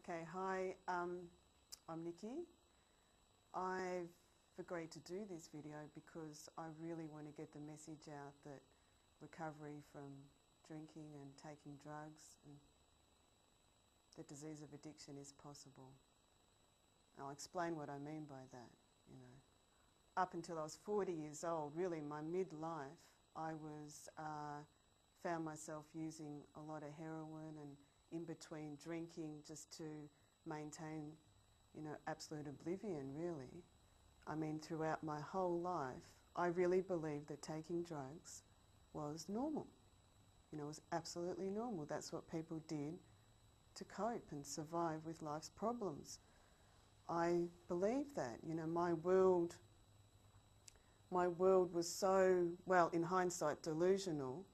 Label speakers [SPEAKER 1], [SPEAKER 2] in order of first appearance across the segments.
[SPEAKER 1] Okay, hi, I'm Nicky. I've agreed to do this video because I really want to get the message out that recovery from drinking and taking drugs and the disease of addiction is possible. And I'll explain what I mean by that, you know. Up until I was 40 years old, really my midlife, I found myself using a lot of heroin and in between drinking just to maintain, you know, absolute oblivion, really. I mean, throughout my whole life, I really believed that taking drugs was normal. You know, it was absolutely normal. That's what people did to cope and survive with life's problems. I believed that. You know, my world was so, well, in hindsight, delusional,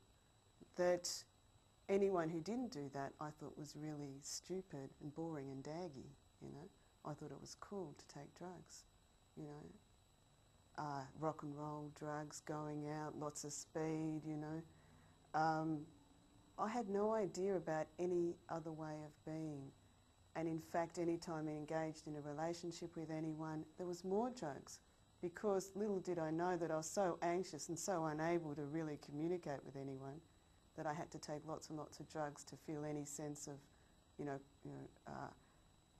[SPEAKER 1] that anyone who didn't do that I thought was really stupid and boring and daggy, you know. I thought it was cool to take drugs, you know. Rock and roll, drugs, going out, lots of speed, you know. I had no idea about any other way of being. And in fact, any time I engaged in a relationship with anyone, there was more drugs. Because little did I know that I was so anxious and so unable to really communicate with anyone that I had to take lots and lots of drugs to feel any sense of,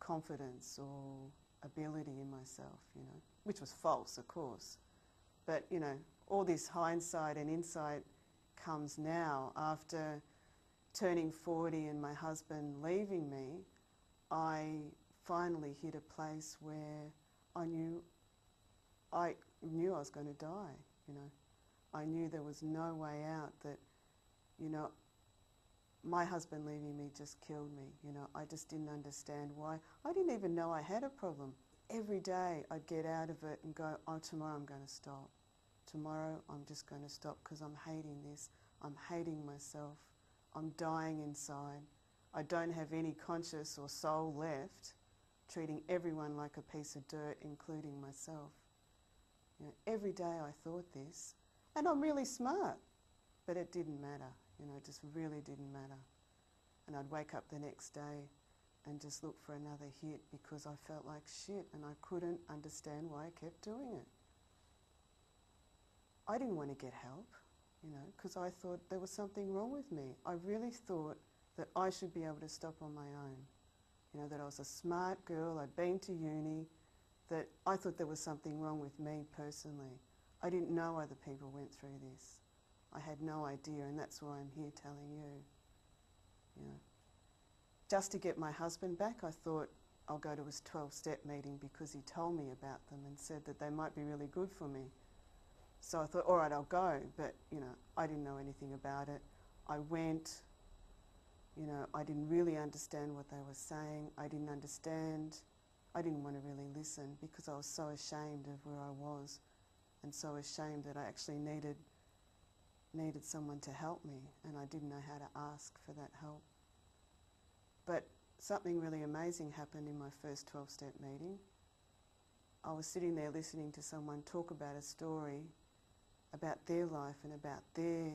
[SPEAKER 1] confidence or ability in myself, you know, which was false, of course. But, you know, all this hindsight and insight comes now after turning 40 and my husband leaving me. I finally hit a place where I knew I was going to die, you know. I knew there was no way out, that, you know, my husband leaving me just killed me, you know. I just didn't understand why. I didn't even know I had a problem. Every day I'd get out of it and go, oh, tomorrow I'm going to stop. Tomorrow I'm just going to stop because I'm hating this. I'm hating myself. I'm dying inside. I don't have any conscience or soul left, treating everyone like a piece of dirt, including myself. You know, every day I thought this, and I'm really smart, but it didn't matter, you know, it just really didn't matter. And I'd wake up the next day and just look for another hit because I felt like shit and I couldn't understand why I kept doing it. I didn't want to get help, you know, because I thought there was something wrong with me. I really thought that I should be able to stop on my own. You know, that I was a smart girl, I'd been to uni, that I thought there was something wrong with me personally. I didn't know other people went through this. I had no idea, and that's why I'm here telling you. You know, just to get my husband back, I thought I'll go to his 12-step meeting because he told me about them and said that they might be really good for me. So I thought, all right, I'll go, but, you know, I didn't know anything about it. I went, you know, I didn't really understand what they were saying. I didn't understand. I didn't want to really listen because I was so ashamed of where I was and so ashamed that I actually needed someone to help me, and I didn't know how to ask for that help. But something really amazing happened in my first 12-step meeting. I was sitting there listening to someone talk about a story about their life and about their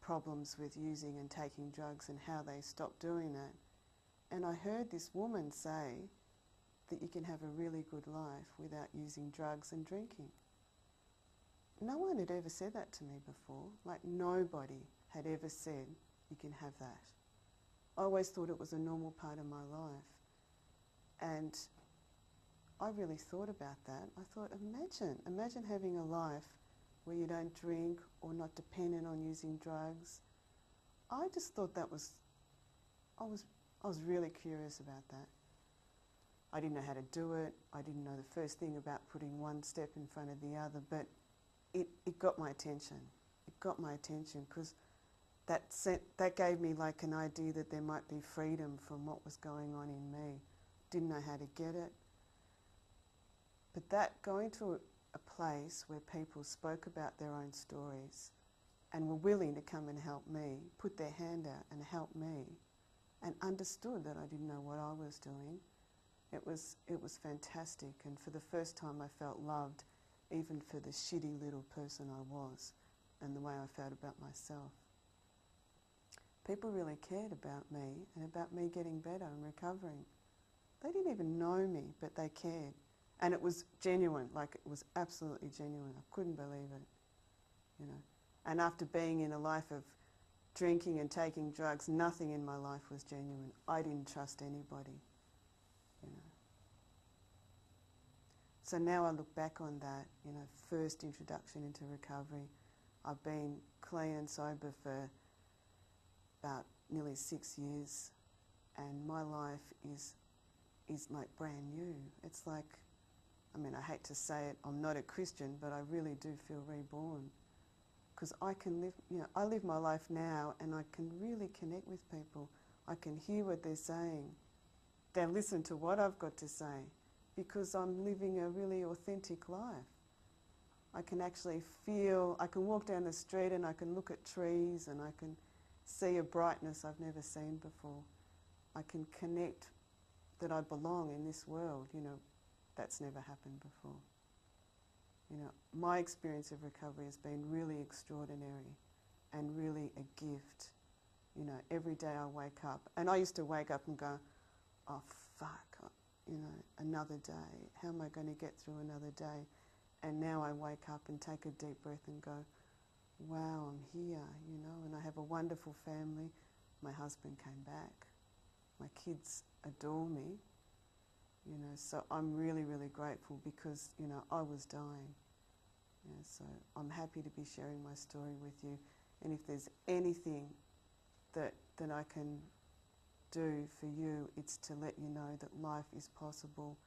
[SPEAKER 1] problems with using and taking drugs and how they stopped doing that. And I heard this woman say that you can have a really good life without using drugs and drinking. No one had ever said that to me before. Like, nobody had ever said you can have that. I always thought it was a normal part of my life. And I really thought about that. I thought, imagine having a life where you don't drink or not dependent on using drugs. I just thought that was, I was really curious about that. I didn't know how to do it. I didn't know the first thing about putting one step in front of the other, but it got my attention. It got my attention because that gave me like an idea that there might be freedom from what was going on in me. Didn't know how to get it. But that going to a place where people spoke about their own stories and were willing to come and help me, put their hand out and help me, and understood that I didn't know what I was doing, it was fantastic. And for the first time I felt loved, even for the shitty little person I was and the way I felt about myself. People really cared about me and about me getting better and recovering. They didn't even know me, but they cared. And it was genuine, like it was absolutely genuine. I couldn't believe it, you know. And after being in a life of drinking and taking drugs, nothing in my life was genuine. I didn't trust anybody, you know. So now I look back on that, you know, first introduction into recovery. I've been clean and sober for about nearly 6 years, and my life is like brand new. It's like, I mean, I hate to say it, I'm not a Christian, but I really do feel reborn. Because I can live, you know, I live my life now and I can really connect with people. I can hear what they're saying. They listen to what I've got to say because I'm living a really authentic life. I can actually feel, I can walk down the street and I can look at trees and I can see a brightness I've never seen before. I can connect that I belong in this world, you know, that's never happened before. You know, my experience of recovery has been really extraordinary and really a gift. You know, every day I wake up, and I used to wake up and go, oh fuck, you know, another day. How am I going to get through another day? And now I wake up and take a deep breath and go, wow, I'm here, you know, and I have a wonderful family. My husband came back. My kids adore me. You know, so I'm really, really grateful because, you know, I was dying. You know, so I'm happy to be sharing my story with you. And if there's anything that I can do for you, it's to let you know that life is possible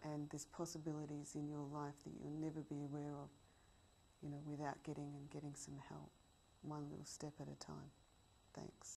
[SPEAKER 1] and there's possibilities in your life that you'll never be aware of, you know, without getting some help, one little step at a time. Thanks.